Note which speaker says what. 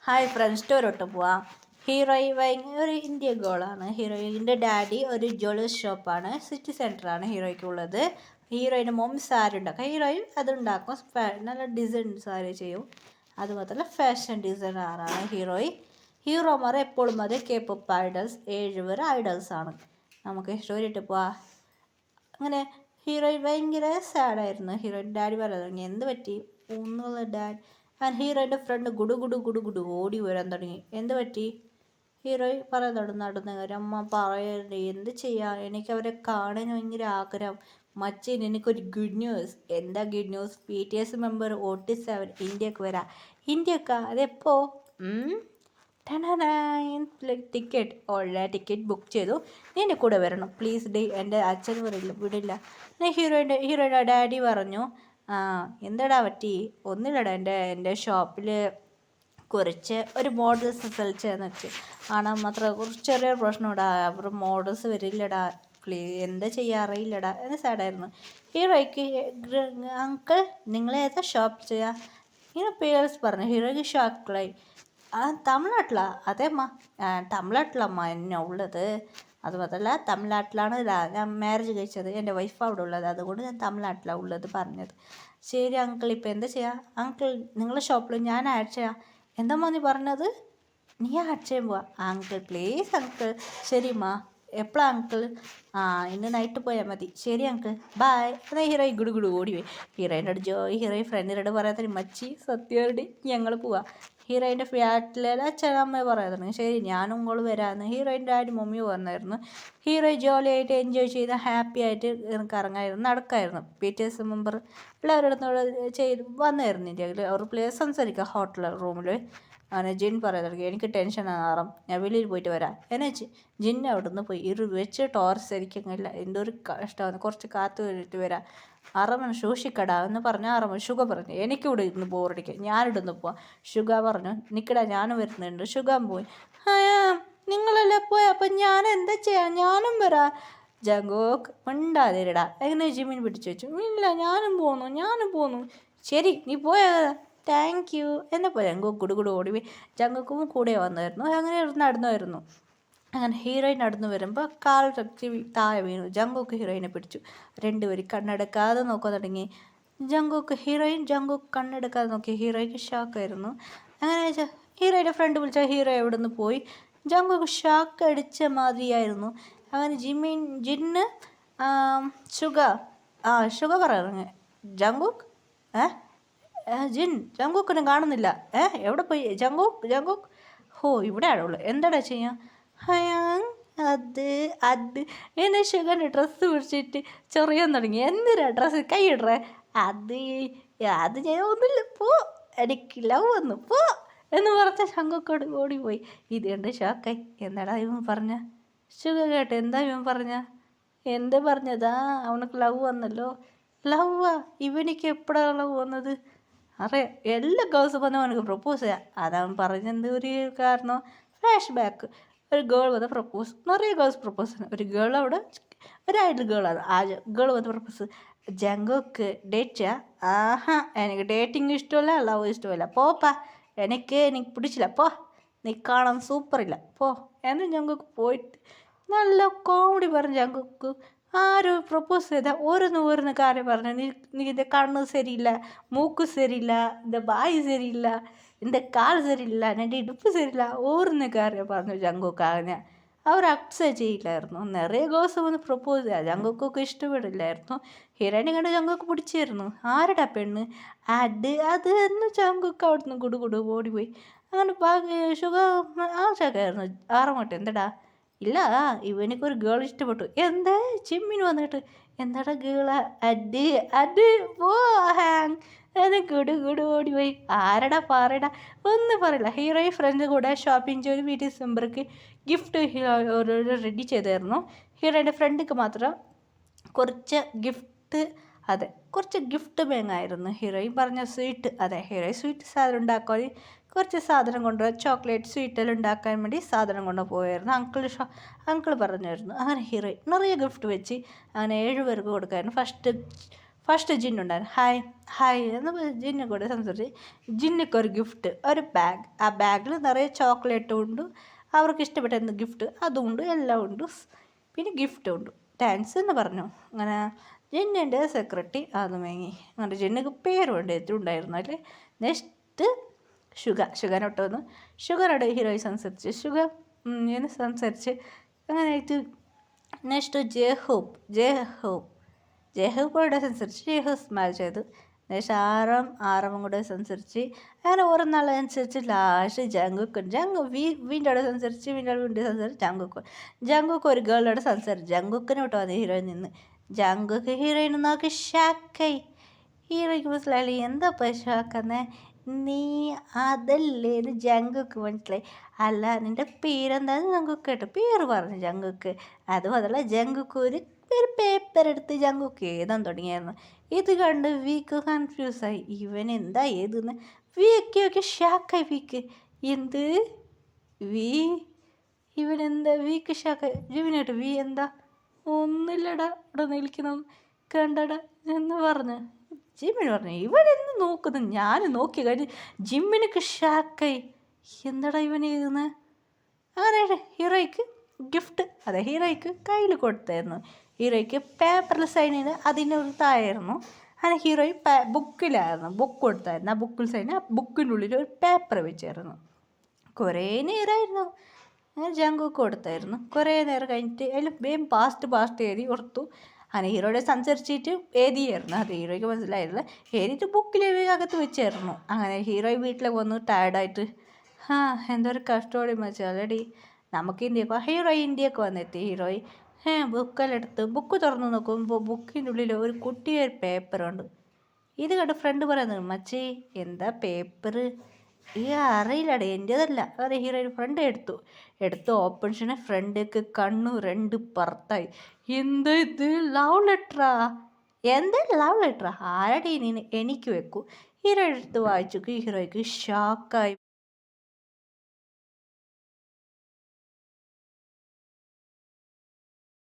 Speaker 1: Hi friends, സ്റ്റോറിലോട്ട് പോവാം. Heroine ഒരു Indian ഗേളാണ്. ഹീറോയിൻ്റെ daddy ഒരു ജ്വല്ലറി ഷോപ്പാണ്, സിറ്റി സെൻറ്ററാണ് ഹീറോയ്ക്കുള്ളത്. ഹീറോയിൻ്റെ മോം സാരി ഉണ്ടാക്കും. ഹീറോയിൻ അതുണ്ടാക്കും, നല്ല ഡിസൈൻ സാരി ചെയ്യും. അതുമാത്രമല്ല ഫാഷൻ ഡിസൈനറാണ് ഹീറോമാർ എപ്പോഴും അത് K-pop ഐഡൽസ് 7 പേർ ഐഡൽസാണ്. നമുക്ക് സ്റ്റോറിയിട്ട് പോവാം. അങ്ങനെ ഹീറോയിൻ ഭയങ്കര സാഡായിരുന്നു. ഹീറോയിൻ ഡാഡി പറയാൻ തുടങ്ങി, എന്ത് പറ്റി ഒന്നുള്ള ഡാഡി. ഹീറോയിൻ്റെ ഫ്രണ്ട് ഗുഡു ഓടി വരാൻ തുടങ്ങി. എന്ത് പറ്റി? ഹീറോയിൻ പറയാൻ തുടങ്ങി, നടന്ന കാര്യം. അമ്മ പറയരുത്, എന്ത് ചെയ്യാം, എനിക്ക് അവരെ കാണാൻ ഭയങ്കര ആഗ്രഹം. മച്ചൻ, എനിക്കൊരു ഗുഡ് ന്യൂസ്. എന്താ good news? BTS member OT7 ഇന്ത്യക്ക് വരാം. ഇന്ത്യക്കാ? അതെപ്പോ? ടിക്കറ്റ് ഓൾറെഡി ടിക്കറ്റ് ബുക്ക് ചെയ്തു. നീ എൻ്റെ കൂടെ വരണം പ്ലീസ് ഡേ. എൻ്റെ അച്ഛൻ വിടില്ല. ഹീറോയുടെ ഡാഡി പറഞ്ഞു, എന്താടാ പറ്റി? ഒന്നുമില്ലടാ, എൻ്റെ ഷോപ്പിൽ കുറച്ച് ഒരു മോഡൽസ് സെലക്ട് ചെയ്യാന്ന് വെച്ച് കാണാൻ മാത്രം കുറച്ച് ചെറിയൊരു പ്രശ്നം ഇടാ. അവർ മോഡൽസ് വരില്ലടാ, പ്ലീസ് എന്താ ചെയ്യാൻ അറിയില്ലടാ എന്ന് സാഡായിരുന്നു. ഹീറോയ്ക്ക് അങ്കിൾ നിങ്ങളേതാ ഷോപ്പ് ചെയ്യാം ഇങ്ങനെ പേഴ്സ് പറഞ്ഞു. ഹീറോയ്ക്ക് ഷോക്കായി. തമിഴ്നാട്ടിലാ? അതേമ്മ, തമിഴ്നാട്ടിലമ്മ എന്നെ ഉള്ളത്. അതുമാത്രമല്ല തമിഴ്നാട്ടിലാണ് ഞാൻ മാരേജ് കഴിച്ചത്, എൻ്റെ വൈഫ് അവിടെ ഉള്ളത്, അതുകൊണ്ട് ഞാൻ തമിഴ്നാട്ടിലാണ് ഉള്ളത് പറഞ്ഞത്. ശരി അങ്കിൾ, ഇപ്പം എന്താ ചെയ്യുക? അങ്കിൾ നിങ്ങളുടെ ഷോപ്പിൽ ഞാൻ ആഡ് ചെയ്യാം. എന്താ നീ പറഞ്ഞത്? നീ ആഡ് ചെയ്യാൻ പോവാ? Uncle please uncle. ശരിമ്മ, എപ്പോഴാണ് അങ്കിൾ? ഇന്ന് നൈറ്റ് പോയാൽ മതി. ശരി അങ്കിൾ, ബായ്. എന്നാൽ ഹീറോയിൻ ഗുഡു ഓടി പോയി. ഹീറോയിൻ്റെ ഹീറോയിൻ ഫ്രണ്ടിനോട് പറയാത്ത മച്ചി സത്യമായിട്ട് ഞങ്ങൾ പോവാം. ഹീറോയിൻ്റെ ഫ്ലാറ്റിലെ അച്ഛനമ്മ പറയാൻ തുടങ്ങി. ശരി ഞാനും ഇങ്ങോട്ട് വരാമെന്ന്. ഹീറോയിൻ്റെ ഡാഡി മമ്മി വന്നായിരുന്നു. ഹീറോയിൻ ജോലിയായിട്ട് എൻജോയ് ചെയ്ത് ഹാപ്പി ആയിട്ട് കറങ്ങായിരുന്നു, നടക്കായിരുന്നു. BTS മെമ്പർ എല്ലാവരുടെ ചെയ്ത് വന്നായിരുന്നു. ഇന്ത്യയിൽ അവർ പ്ലേസ് സംസാരിക്കുക ഹോട്ടൽ റൂമിൽ. അങ്ങനെ ജിൻ പറയാൻ തുടങ്ങി, എനിക്ക് ടെൻഷനാണ് ആറാം, ഞാൻ വെളിയിൽ പോയിട്ട് വരാം. എന്നെ ജിൻ അവിടെ നിന്ന് പോയി വെച്ച് ടോർച്ച് അടിക്കുന്നില്ല. എന്തോ ഒരു കഷ്ടമാണ്, കുറച്ച് കാത്തു കഴിഞ്ഞിട്ട് വരാം. അറമൻ സൂക്ഷിക്കടാ എന്ന് പറഞ്ഞ അറമൻ ഷുഗ പറഞ്ഞു, എനിക്കിവിടെ ഇരുന്ന് ബോറടിക്കുക, ഞാനിടുന്ന് പോവാം. ഷുഗ പറഞ്ഞു, നിൽക്കടാ ഞാനും വരുന്നുണ്ട്. ഷുഗാൻ പോയി. നിങ്ങളെല്ലാം പോയി, അപ്പം ഞാൻ എന്താ ചെയ്യാം? ഞാനും വരാം. ജങ്കോക്ക് മിണ്ടാതിരടാ. എങ്ങനെ ജിമ്മിന് പിടിച്ചു വെച്ചു. ഇല്ല ഞാനും പോന്നു. ശരി നീ പോയാ, താങ്ക് യു എന്നപ്പോൾ ജങ്കോക്ക് ഗുഡു ഓടി. ജങ്കോക്കും കൂടെ വന്നായിരുന്നു. അങ്ങനെ നടന്നുമായിരുന്നു. അങ്ങനെ ഹീറോയിൻ നടന്നു വരുമ്പോൾ കാൽ തട്ടി താഴെ വീണു. ജങ്കോക്ക് ഹീറോയിനെ പിടിച്ചു. രണ്ടുപേരും കണ്ണെടുക്കാതെ നോക്കാൻ തുടങ്ങി. ജങ്കോക്ക് കണ്ണെടുക്കാതെ നോക്കി. ഹീറോയ്ക്ക് ഷോക്കായിരുന്നു. അങ്ങനെ ഹീറോയുടെ ഫ്രണ്ട് വിളിച്ചാൽ ഹീറോ എവിടെ നിന്ന് പോയി. ജങ്കോക്ക് ഷോക്ക് അടിച്ച മാതിരിയായിരുന്നു. അങ്ങനെ ജിന്ന് ഷുഗ പറയുന്നു, ജങ്കോക്ക് ജങ്കോക്കിനെ കാണുന്നില്ല. എവിടെ പോയി ജങ്കോക്ക്? ഹോ ഇവിടെയാണുള്ളൂ, എന്താടാ ചെയ്യാം? അത് എന്നെ ഷുഗറിൻ്റെ ഡ്രസ്സ് പിടിച്ചിട്ട് ചൊറിയാൻ തുടങ്ങി. എന്തിനാ ഡ്രസ്സ് കൈയിടറേ? അത് ഞാൻ ഒന്നുമില്ല, പോ, എനിക്ക് ലവ് വന്നു, പോ എന്ന് പറഞ്ഞ ശങ്കൊക്കോട് ഓടിപ്പോയി. ഇത് കണ്ട് ഷോക്കായി. എന്താടാ ഇവൻ പറഞ്ഞ? ഷുഗർ കേട്ടെ, എന്താ ഇവൻ പറഞ്ഞതാ? അവനക്ക് ലവ് വന്നല്ലോ. ലവ്വാ? ഇവനിക്ക് എപ്പോഴാണ് ലവ് വന്നത്? അറിയാം, എല്ലാ ഗേൾസും വന്ന് അവനക്ക് പ്രപ്പോസ് ചെയ്യാം. അതവൻ പറഞ്ഞത് ഒരു കാരണം ഫ്ലാഷ് ബാക്ക്. ഒരു ഗേൾ വന്ന് പ്രപ്പോസ്, നിറയെ ഗേൾസ് പ്രപ്പോസ്. ഒരു ഗേൾ അവിടെ ഒരു ഐഡൽ ഗേളാണ്. ആ ഗേൾ വന്ന് പ്രപ്പോസ്. ജങ്കോക്ക് ഡേറ്റ് ചെയ്യാം? എനിക്ക് ഡേറ്റിംഗ് ഇഷ്ടമല്ല, ലവ് ഇഷ്ടമല്ല, പോപ്പാ, എനിക്ക് പിടിച്ചില്ല, പോ, നീ കാണാൻ സൂപ്പറില്ല, പോ എന്ന് ജങ്കോക്ക് പോയിട്ട് നല്ല കോമഡി പറഞ്ഞു. ജങ്കോക്ക് ആരും പ്രപ്പോസ് ചെയ്താൽ ഓരോന്ന് കാര്യം പറഞ്ഞു. നീ ഇത് കണ്ണ് ശരിയില്ല, മൂക്ക് ശരിയില്ല, ഇത് ബായ് ശരിയില്ല, എൻ്റെ കാൽ ശരിയില്ല, എൻ്റെ ഇടുപ്പ് ശരിയില്ല, ഓരോന്ന് കാര്യം പറഞ്ഞു. ജങ്കോക്ക് ആകെ അവർ അക്സെപ്റ്റ് ചെയ്യില്ലായിരുന്നു. നിറയെ ഗേൾസ് വന്ന് പ്രപ്പോസ് ചെയ്യാം, ജങ്കോക്കൊക്കെ ഇഷ്ടപ്പെടില്ലായിരുന്നു. ഹീറോയിനെ കണ്ട് ജങ്കോക്ക് പിടിച്ചായിരുന്നു. ആരുടെ പെണ്ണ്? അത് എന്ന് ജങ്കോക്ക് അവിടുന്ന് ഗുഡു ഓടിപ്പോയി. അങ്ങനെ ഷുഗർ ഷോക്കായിരുന്നു. ആറങ്ങോട്ട് എന്തടാ? ഇല്ല, ഇവനിക്കൊരു ഗേൾ ഇഷ്ടപ്പെട്ടു. എന്താ? ജിമ്മിന് വന്നിട്ട് എന്താടാ ഗേളാ? അടി പോ ഹാങ് എന്ന് ഗുഡു ഓടിപ്പോയി. ആരടാ പറയടാ? ഒന്നും പറയില്ല. ഹീറോയി ഫ്രണ്ട് കൂടെ ഷോപ്പിംഗ് ചെയ്ത് BTS മെമ്പർക്ക് ഗിഫ്റ്റ് ഹീറോ റെഡി ചെയ്തായിരുന്നു. ഹീറോയുടെ ഫ്രണ്ടിക്ക് മാത്രം കുറച്ച് ഗിഫ്റ്റ് ബാങ്ങായിരുന്നു. ഹീറോയിൻ പറഞ്ഞ സ്വീറ്റ്, ഹീറോയിൻ സ്വീറ്റ് സാധനം ഉണ്ടാക്കാൻ കുറച്ച് സാധനം കൊണ്ടുപോയി, ചോക്ലേറ്റ് സ്വീറ്റെല്ലാം ഉണ്ടാക്കാൻ വേണ്ടി സാധനം കൊണ്ടുപോയായിരുന്നു. അങ്കിൾ പറഞ്ഞായിരുന്നു. അങ്ങനെ ഹീറോയിൻ നിറയെ ഗിഫ്റ്റ് വെച്ച് അങ്ങനെ 7 പേർക്ക് കൊടുക്കായിരുന്നു. ഫസ്റ്റ് ജിന്നുണ്ടായിരുന്നു. ഹായ് ഹായ് എന്ന് ജിന്നു കൂടെ സംസാരിച്ച് ജിന്നൊക്കെ ഒരു ഗിഫ്റ്റ്, ഒരു ബാഗ്. ആ ബാഗിൽ നിറയെ ചോക്ലേറ്റും ഉണ്ട്, അവർക്ക് ഇഷ്ടപ്പെട്ട എന്ത് ഗിഫ്റ്റ് അതും ഉണ്ട്, എല്ലാം ഉണ്ട്. പിന്നെ ഗിഫ്റ്റും ഉണ്ട്. താങ്ക്സ് എന്ന് പറഞ്ഞു. അങ്ങനെ ജിന്നിൻ്റെ സെക്രട്ടറി അത് വാങ്ങി. അങ്ങനെ ജിന്നക്ക് പേരും ഉണ്ടായിരുന്നു അല്ലേ. നെക്സ്റ്റ് ഷുഗറിനോട്ട് വന്നു. ഷുഗറോട് ഹീറോയി സംസാരിച്ച് എന്ന് സംസാരിച്ച് അങ്ങനെ ആയിട്ട് നെക്സ്റ്റ് ജയഹൂബോടെ സംസാരിച്ച് ജയഹൂബ് സ്മൈൽ ചെയ്തു. നെക്സ്റ്റ് ആറവും കൂടെ സംസാരിച്ച് അങ്ങനെ ഓരോ നാളനുസരിച്ച് ലാസ്റ്റ് വീണ്ടോടെ സംസാരിച്ച് ജങ്കുക്ക് ഒരു ഗേളോട് സംസാരിച്ചു. ജങ്കുക്കിനോട്ട് വന്ന് ഹീറോയിൻ നിന്ന്. ജങ്കുക്ക് ഹീറോയിൻ നോക്കി ഷാക്കായി. ഹീറോയ്ക്ക് മനസ്സിലായില്ലേ എന്താ ഷാക്കാന്നേ, നീ അതല്ലേ ഇത് ജങ്കുക്ക് മനസ്സിലായി. അല്ല നിൻ്റെ പേരെന്താന്ന് ജങ്കുക്ക് കേട്ടോ, പേര് പറഞ്ഞു ജങ്കുക്ക്. അതും അതല്ല ജങ്കുക്ക് ഒരു പേപ്പർ എടുത്ത് ജങ്കുക്ക് എഴുതാൻ തുടങ്ങിയായിരുന്നു. ഇത് കണ്ട് വീക്ക് കൺഫ്യൂസായി. ഇവൻ എന്താ ഏതെന്ന് വീക്കൊക്കെ ഷാക്കായി. വീക്ക് എന്ത് വീ ഇവനെന്താ വീക്ക് ഷാക്കായി. ജീവനായിട്ട് വീ എന്താ ഒന്നുമില്ലടാ ഇവിടെ നിൽക്കണം കണ്ടടാ എന്ന് പറഞ്ഞു. ജിമ്മിന് പറഞ്ഞു ഇവനെന്ന് നോക്കുന്നു. ഞാൻ നോക്കി കഴിഞ്ഞ് ജിമ്മിനൊക്കെ ഷാക്കായി. എന്താടാ ഇവൻ എഴുതുന്നത്. അങ്ങനെ ഹീറോയ്ക്ക് ഗിഫ്റ്റ് ഹീറോയ്ക്ക് കയ്യിൽ കൊടുത്തായിരുന്നു. ഹീറോയ്ക്ക് പേപ്പറിൽ സൈൻ ചെയ്ത് അതിനൊരു താഴായിരുന്നു. അങ്ങനെ ഹീറോയി ബുക്കിലായിരുന്നു, ബുക്ക് കൊടുത്തായിരുന്നു. ആ ബുക്കിൽ സൈൻ, ആ ബുക്കിൻ്റെ ഉള്ളിൽ ഒരു പേപ്പർ വെച്ചായിരുന്നു. കുറേ നേരമായിരുന്നു അങ്ങനെ ജങ്കുക്ക് കൊടുത്തായിരുന്നു. കുറേ നേരം കഴിഞ്ഞിട്ട് അതിൽ വേഗം പാസ്റ്റ് എഴുതി കൊടുത്തു. അങ്ങനെ ഹീറോയുടെ സംസാരിച്ചിട്ട് എഴുതിയായിരുന്നു. അത് ഹീറോയ്ക്ക് മനസ്സിലായില്ല. എഴുതിയിട്ട് ബുക്കിൽ അകത്ത് വെച്ചായിരുന്നു. അങ്ങനെ ഹീറോയി വീട്ടിലേക്ക് വന്നു ടയർഡായിട്ട്. എന്തൊരു കഷ്ടോടെ മച്ചാലടി നമുക്ക് ഇന്ത്യക്ക്. ഹീറോയി ഇന്ത്യക്ക് വന്നെത്തി. ഹീറോയി ബുക്കെല്ലാം എടുത്ത് ബുക്ക് തുറന്നു നോക്കുമ്പോൾ ബുക്കിൻ്റെ ഉള്ളിൽ ഒരു കുട്ടിയൊരു പേപ്പറുണ്ട്. ഇത് കണ്ട് ഫ്രണ്ട് പറയുന്നത് മച്ചേ എന്താ പേപ്പർ ഈ അറിയില്ലടേ എൻ്റേതല്ല. അതെ ഹീറോയിൻ ഫ്രണ്ട് എടുത്ത് ഓപ്പൺ ചെയ്യണ ഫ്രണ്ടിക്ക് കണ്ണു രണ്ട് പുറത്തായി. എന്താ ഇത് ലവ് ലെറ്ററാ? എന്താ ലവ് ലെറ്ററാ? ആരടി നീ എനിക്ക് വെക്കൂ. ഹീറോ എടുത്ത് വായിച്ചു. ഹീറോയ്ക്ക് ഷോക്കായി.